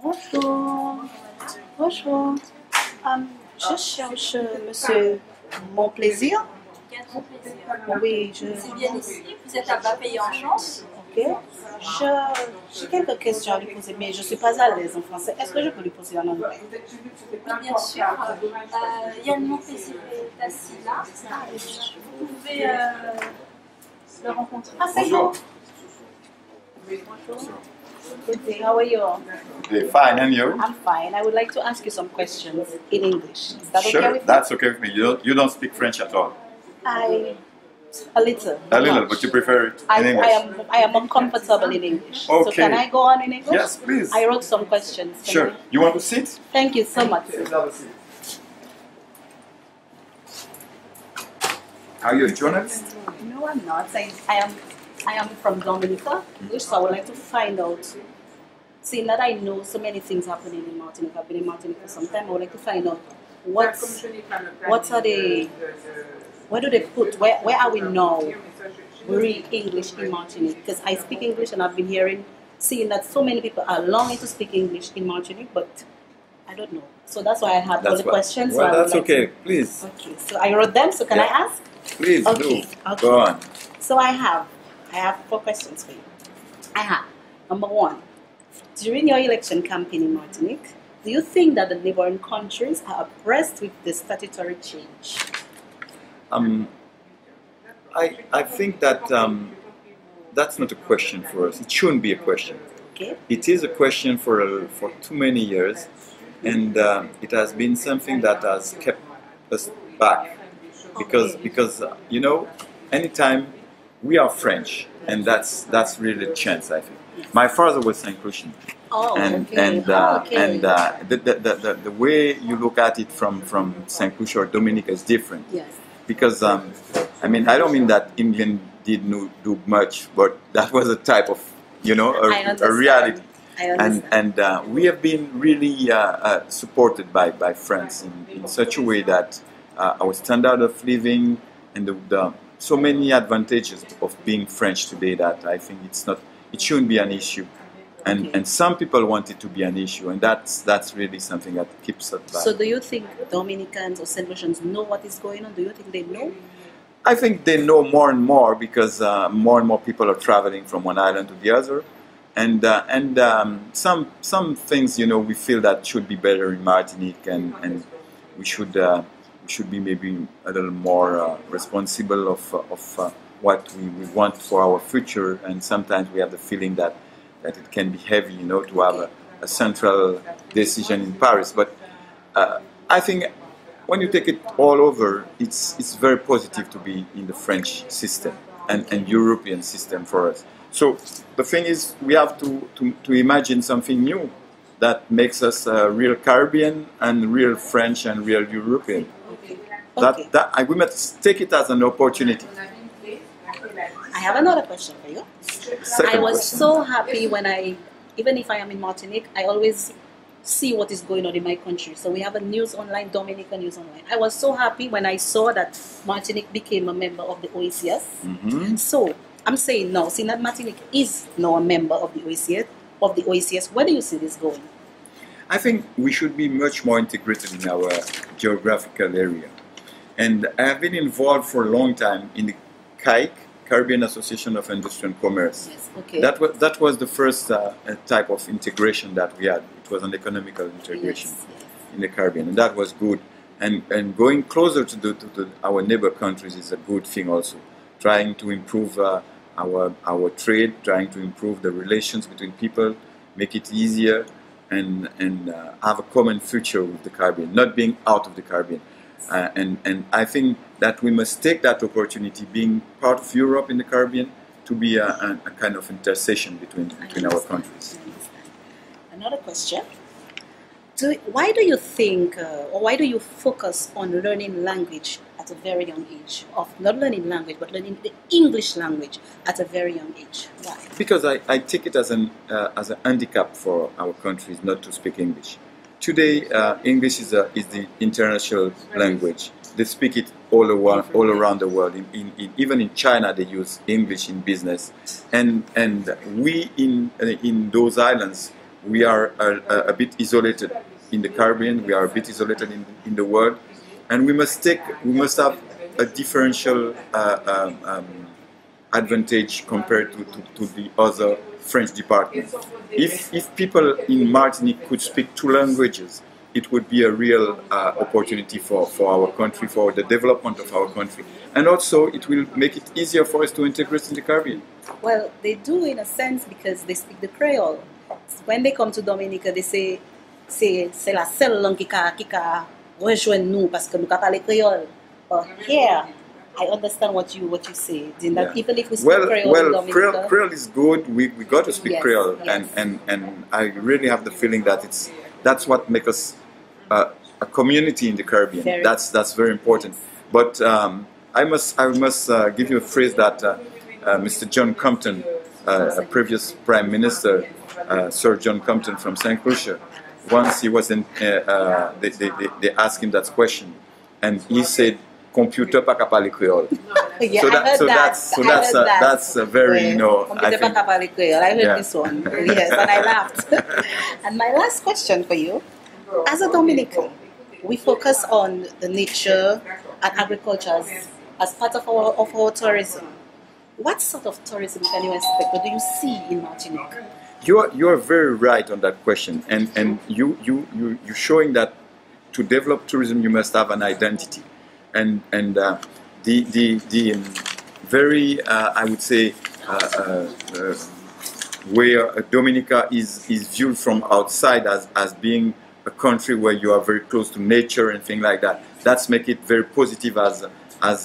Bonjour. Bonjour. Je cherche monsieur MONPLAISIR. Oui, C'est bien ici, vous êtes à PEYI en chance. Ok. J'ai quelques questions à lui poser, mais je ne suis pas à l'aise en français. Est-ce que je peux lui poser en anglais? Oui, bien sûr. Yanmonplaisir est assis là. Vous pouvez le rencontrer. Ah, c'est bon. Bonjour. Good day. How are you? Fine, and you? I'm fine. I would like to ask you some questions in English. Is that Sure, okay with you? that's okay with me. You don't speak French at all. A little. A little, much. but you prefer it in English. I am uncomfortable in English. So Okay. can I go on in English? Yes, please. I wrote some questions. Can Sure. I? You want to sit? Thank you so much. Have a seat. Are you a journalist? No, I'm not. I am from Dominica, so I would like to find out. Seeing that I know so many things happening in Martinique, I've been in Martinique for some time. I would like to find out what are the, where do they put, where are we now? We read English in Martinique, because I speak English and I've been seeing that so many people are longing to speak English in Martinique, but I don't know. So that's why I have all the questions. Well, so that's okay. Please. Okay, so I wrote them, so can I ask? Please Okay, do. okay. Go on. So I have 4 questions for you. I have, number 1, during your election campaign in Martinique, do you think that the neighboring countries are abreast with the statutory change? I think that that's not a question for us. It shouldn't be a question. Okay. It is a question for too many years, and it has been something that has kept us back because you know, anytime we are French, and that's really a chance, I think. My father was Saint-Crucian. Oh, And okay. the way you look at it from Saint Lucia or Dominica is different. Yes. Because I mean, I don't mean that England didn't do much, but that was a type of, you know, a reality. I understand. And we have been really supported by France in such a way that our standard of living and the so many advantages of being French today that I think it shouldn't be an issue. And some people want it to be an issue, and that's really something that keeps us back. So do you think Dominicans or Saint Lucians know what is going on? Do you think they know? I think they know more and more because more and more people are traveling from one island to the other, and some things, you know, we feel that should be better in Martinique, and we should be maybe a little more responsible of what we want for our future, and sometimes we have the feeling that it can be heavy, you know, to have a central decision in Paris. But I think when you take it all over, it's very positive to be in the French system and European system for us. So the thing is, we have to imagine something new that makes us real Caribbean and real French and real European. Okay. We must take it as an opportunity. I have another question for you. I was so happy when even if I am in Martinique, I always see what is going on in my country. So we have a news online, Dominica News Online. I was so happy when I saw that Martinique became a member of the OECS. Mm-hmm. So I'm saying now, seeing that Martinique is now a member of the OECS, where do you see this going? I think we should be much more integrated in our geographical area. And I have been involved for a long time in the CAIC, Caribbean Association of Industry and Commerce. Yes, okay. That was the first type of integration that we had. It was an economical integration in the Caribbean, and that was good. And going closer to our neighbor countries is a good thing also. Trying to improve our trade, trying to improve the relations between people, make it easier, and have a common future with the Caribbean, not being out of the Caribbean. And I think that we must take that opportunity, being part of Europe in the Caribbean, to be a kind of intercession between our countries. Another question. Why do you think, or why do you focus on learning language at a very young age? Of not learning language, but learning the English language at a very young age? Why? Because I take it as a handicap for our countries not to speak English. Today, English is the international language. They speak it all around the world. Even in China, they use English in business. And we in those islands, we are a bit isolated in the Caribbean. We are a bit isolated in the world, and we must have a differential advantage compared to the other French departments. If people in Martinique could speak 2 languages, it would be a real opportunity for our country, for the development of our country. And also, it will make it easier for us to integrate in the Caribbean. Well, they do in a sense because they speak the Creole. When they come to Dominica, they say, c'est la seule langue qui ka rejoindre nous parce que nous parlons Creole. But here, I understand what you say. That even if we speak Creole in Dominica, Creole is good. We got to speak Creole, yes. And I really have the feeling that that's what makes us a community in the Caribbean. That's very important. But I must give you a phrase that Mr. John Compton, a previous Prime Minister, Sir John Compton from St. Lucia, once he was in, they asked him that question, and he said, "Computer pas parler Creole." Yeah, so that's a very, you know, I think, I heard this one. Yes, and I laughed. And my last question for you, as a Dominican, we focus on the nature and agriculture as part of our tourism. What sort of tourism can you expect? What do you see in Martinique? You are very right on that question, and you're showing that to develop tourism you must have an identity, and the very I would say where Dominica is viewed from outside as being a country where you are very close to nature and things like that. That's make it very positive as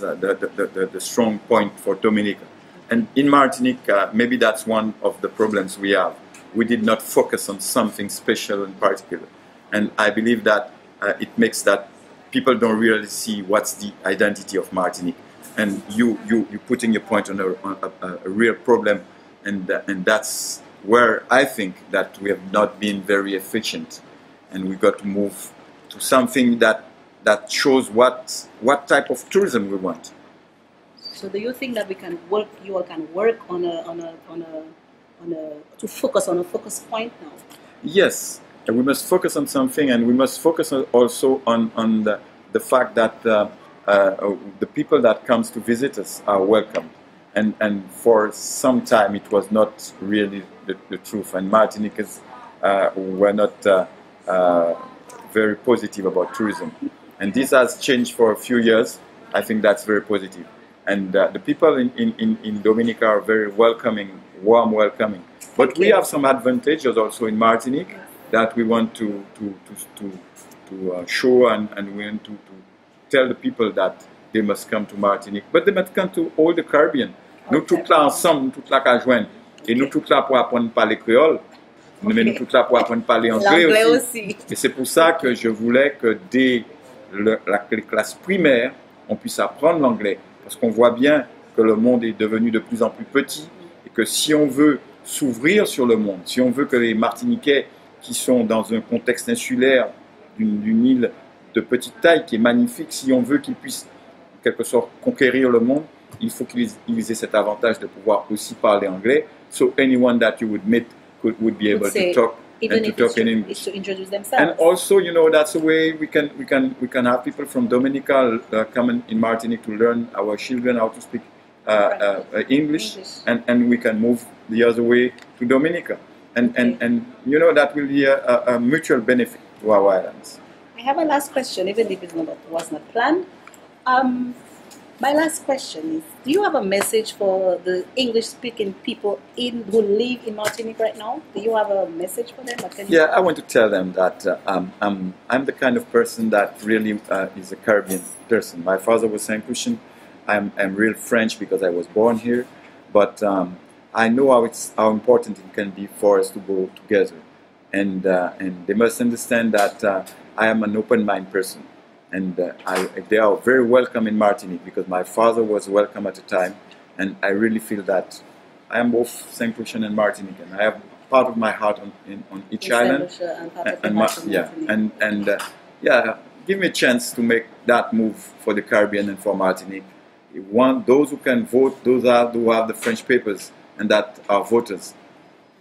the strong point for Dominica. And in Martinique, maybe that's one of the problems we have. We did not focus on something special in particular. And I believe that it makes that people don't really see what's the identity of Martinique. And you're putting your point on a real problem. And that's where I think that we have not been very efficient. And we got to move to something that shows what type of tourism we want. So do you think that you all can work to focus on a focus point now? Yes, and we must focus on something, and we must focus also on the fact that the people that comes to visit us are welcomed. And for some time it was not really the truth, and Martiniquans were not very positive about tourism. And this has changed for a few years. I think that's very positive. And the people in Dominica are very welcoming, warm welcoming. But we have some advantages also in Martinique that we want to show, and we want to tell the people that they must come to Martinique. But they must come to all the Caribbean. Nous tous là ensemble, nous tous là qu'à joindre. Et nous tous là pour apprendre à parler créole. Mais nous tous là pour apprendre à parler anglais aussi. Et c'est pour ça que je voulais que dès les classes primaires, on puisse apprendre l'anglais. Parce qu'on voit bien que le monde est devenu de plus en plus petit et que si on veut s'ouvrir sur le monde, si on veut que les Martiniquais qui sont dans un contexte insulaire d'une île de petite taille qui est magnifique, si on veut qu'ils puissent en quelque sorte conquérir le monde, il faut qu'ils aient cet avantage de pouvoir aussi parler anglais. So anyone that you would meet would be able to talk and to talk in English. To introduce themselves. And also, you know, that's a way we can have people from Dominica come in Martinique to learn our children how to speak English. And we can move the other way to Dominica. And you know, that will be a mutual benefit to our islands. I have a last question, even if it was not planned. My last question is, do you have a message for the English-speaking people who live in Martinique right now? Do you have a message for them? I want to tell them that I'm the kind of person that really is a Caribbean person. My father was St. Lucian. I'm real French because I was born here. But I know how important it can be for us to go together. And they must understand that I am an open-minded person. And they are very welcome in Martinique because my father was welcome at the time, and I really feel that I am both St. Lucian and Martinique, and I have part of my heart on each island. Give me a chance to make that move for the Caribbean and for Martinique. Those who can vote, those who have the French papers and that are voters.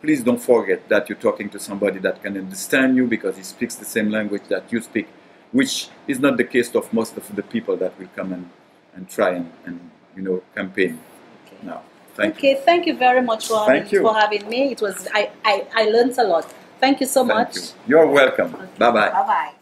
please don't forget that you're talking to somebody that can understand you because he speaks the same language that you speak, which is not the case of most of the people that will come and try and campaign now. Thank you. Thank you very much for having me. It was I learned a lot. Thank you so much. You're welcome. Okay. Bye-bye. Bye-bye.